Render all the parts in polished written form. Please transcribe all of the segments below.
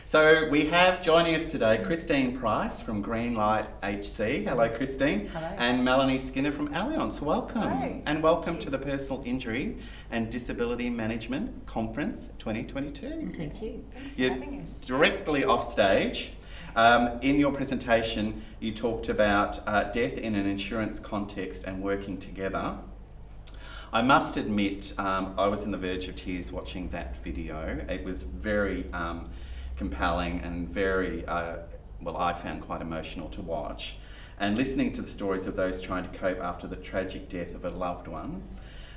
So we have joining us today Pryce from Greenlight HC. Hello, Christine. Hello. And Melanie Skinner from Allianz. Welcome. Hi. And welcome to the Personal Injury and Disability Management Conference 2022. Thank you. Thanks for You're having us. directly off stage. In your presentation, you talked about death in an insurance context and working together. I must admit, I was on the verge of tears watching that video. It was very compelling and very, I found quite emotional to watch. And listening to the stories of those trying to cope after the tragic death of a loved one.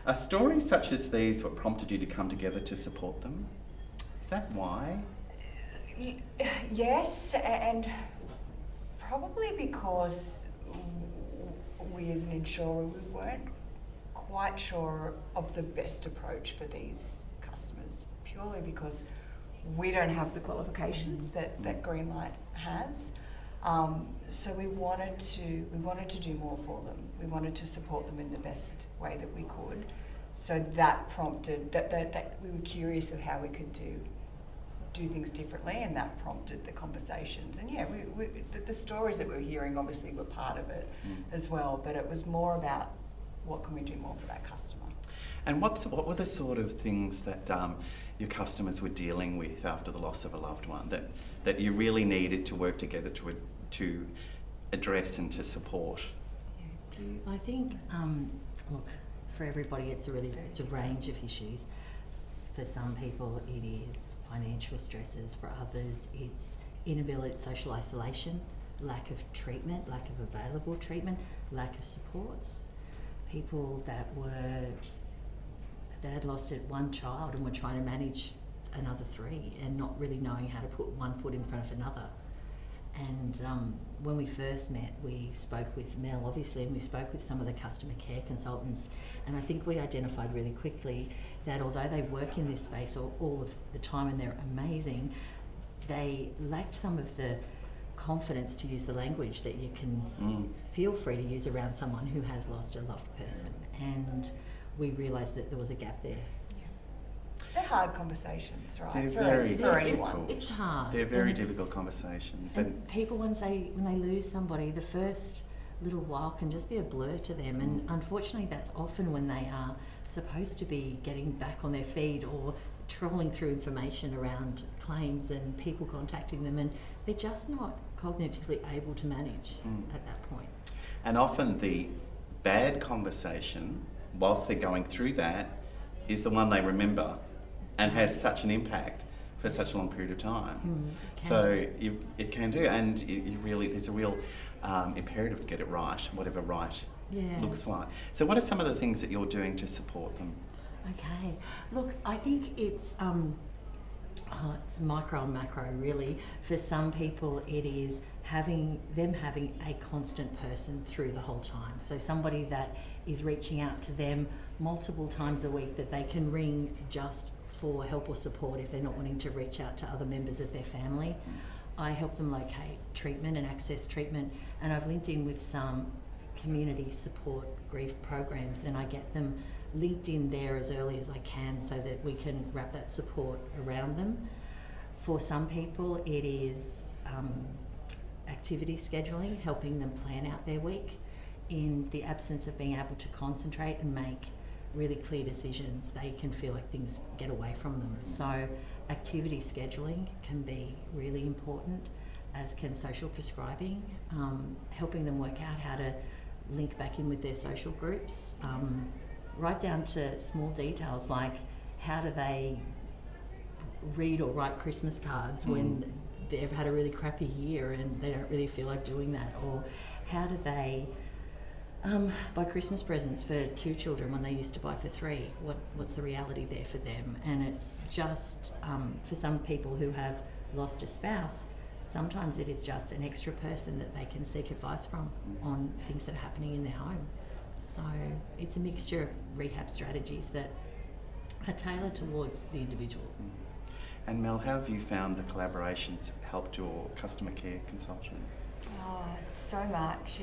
Are stories such as these what prompted you to come together to support them? Is that why? Yes, and probably because we as an insurer, we weren't quite sure of the best approach for these customers, purely because we don't have the qualifications that Greenlight has. So we wanted to do more for them. We wanted to support them in the best way that we could. So that prompted that we were curious of how we could do things differently, and that prompted the conversations. And yeah, the stories that we were hearing obviously were part of it as well, but it was more about what can we do more for that customer. And what were the sort of things that your customers were dealing with after the loss of a loved one that you really needed to work together to address and to support? I think, look, for everybody it's a range of issues. For some people it is financial stresses, for others it's inability, social isolation, lack of treatment, lack of available treatment, lack of supports. People that had lost one child and were trying to manage another three and not really knowing how to put one foot in front of another. And when we first met, we spoke with Mel, obviously, and we spoke with some of the customer care consultants. And I think we identified really quickly that although they work in this space all of the time and they're amazing, they lacked some of the confidence to use the language that you can feel free to use around someone who has lost a loved person. And we realised that there was a gap there. They're hard conversations, right? They're for very anyone. difficult. It's hard. They're very difficult conversations. And people, when they lose somebody, the first little while can just be a blur to them. And unfortunately, that's often when they are supposed to be getting back on their feet or trawling through information around claims and people contacting them, and they're just not cognitively able to manage at that point. And often the bad conversation, whilst they're going through that, is the one they remember and has such an impact for such a long period of time. It can do, and you really, there's a real imperative to get it right, whatever right looks like. So what are some of the things that you're doing to support them? Okay, look, I think it's micro and macro really. For some people it is having a constant person through the whole time. So somebody that is reaching out to them multiple times a week that they can ring just for help or support if they're not wanting to reach out to other members of their family. I help them locate treatment and access treatment, and I've linked in with some community support grief programs, and I get them linked in there as early as I can so that we can wrap that support around them. For some people it is activity scheduling, helping them plan out their week in the absence of being able to concentrate and make really clear decisions. They can feel like things get away from them. So activity scheduling can be really important, as can social prescribing, helping them work out how to link back in with their social groups, right down to small details like how do they read or write Christmas cards when they've had a really crappy year and they don't really feel like doing that, or how do they buy Christmas presents for 2 children when they used to buy for 3. What's the reality there for them? And it's just for some people who have lost a spouse, sometimes it is just an extra person that they can seek advice from on things that are happening in their home. So it's a mixture of rehab strategies that are tailored towards the individual. And Mel, how have you found the collaborations helped your customer care consultants? Oh, so much.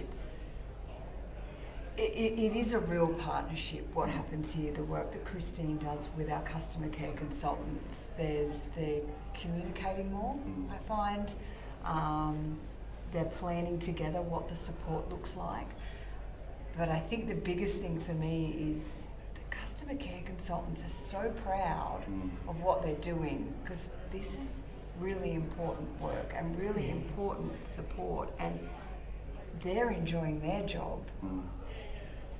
It is a real partnership, what happens here, the work that Christine does with our customer care consultants. They're communicating more, I find. They're planning together what the support looks like. But I think the biggest thing for me is the customer care consultants are so proud of what they're doing, because this is really important work and really important support, and they're enjoying their job.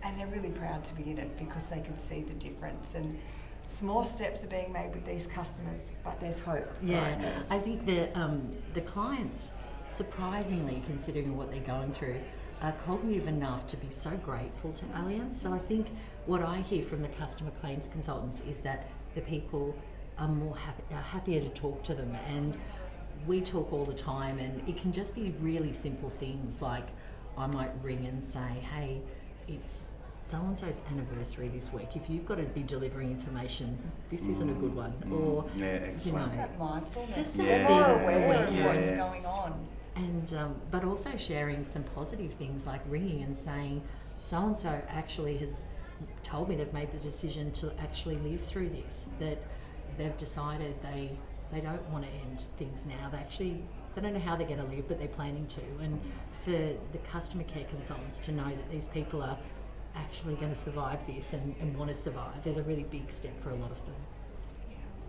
And they're really proud to be in it because they can see the difference, and small steps are being made with these customers, but there's hope. Yeah, I think the clients, surprisingly, considering what they're going through, are cognitive enough to be so grateful to Allianz. So I think what I hear from the customer claims consultants is that the people are happier to talk to them, and we talk all the time, and it can just be really simple things like I might ring and say, hey, it's so-and-so's anniversary this week. If you've got to be delivering information, this isn't a good one. Or, excellent. Just that mindfulness. Just They're that more being aware of aware. what's going on. And but also sharing some positive things like ringing and saying, so-and-so actually has told me they've made the decision to actually live through this, that they've decided they don't want to end things now. They don't know how they're going to live, but they're planning to. And for the customer care consultants to know that these people are actually going to survive this and want to survive is a really big step for a lot of them.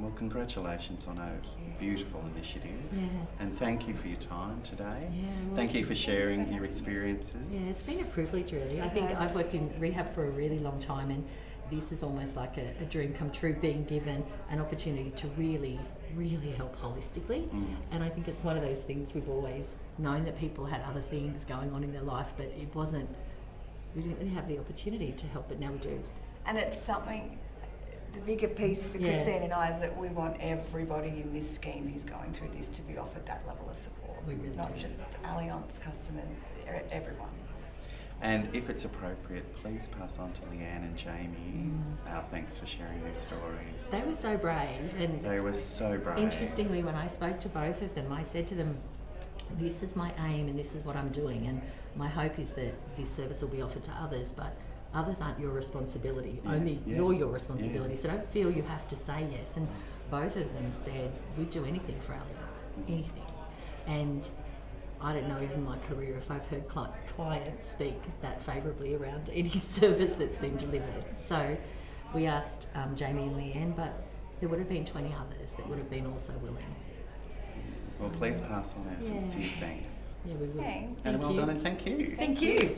Well, congratulations on a beautiful initiative. Yeah. And thank you for your time today. Yeah, well, thank you for sharing your experiences. Yeah, it's been a privilege, really. I think I've worked in rehab for a really long time, and this is almost like a dream come true, being given an opportunity to really, really help holistically. And I think it's one of those things we've always known that people had other things going on in their life, but we didn't really have the opportunity to help, but now we do. And it's something, the bigger piece for Christine and I is that we want everybody in this scheme who's going through this to be offered that level of support. We really Not do. just Allianz customers, everyone. And if it's appropriate, please pass on to Leanne and Jamie our thanks for sharing their stories. They were so brave, and They were so brave. interestingly, when I spoke to both of them, I said to them, this is my aim and this is what I'm doing, and my hope is that this service will be offered to others, but others aren't your responsibility, only you're your responsibility, so don't feel you have to say yes. And both of them said, we'd do anything for Allianz, anything. And I don't know, even in my career, if I've heard clients speak that favourably around any service that's been delivered. So we asked Jamie and Leanne, but there would have been 20 others that would have been also willing. Well, please pass on our sincere thanks. Yeah, we will. Thanks. And well done, and thank you. Thank you.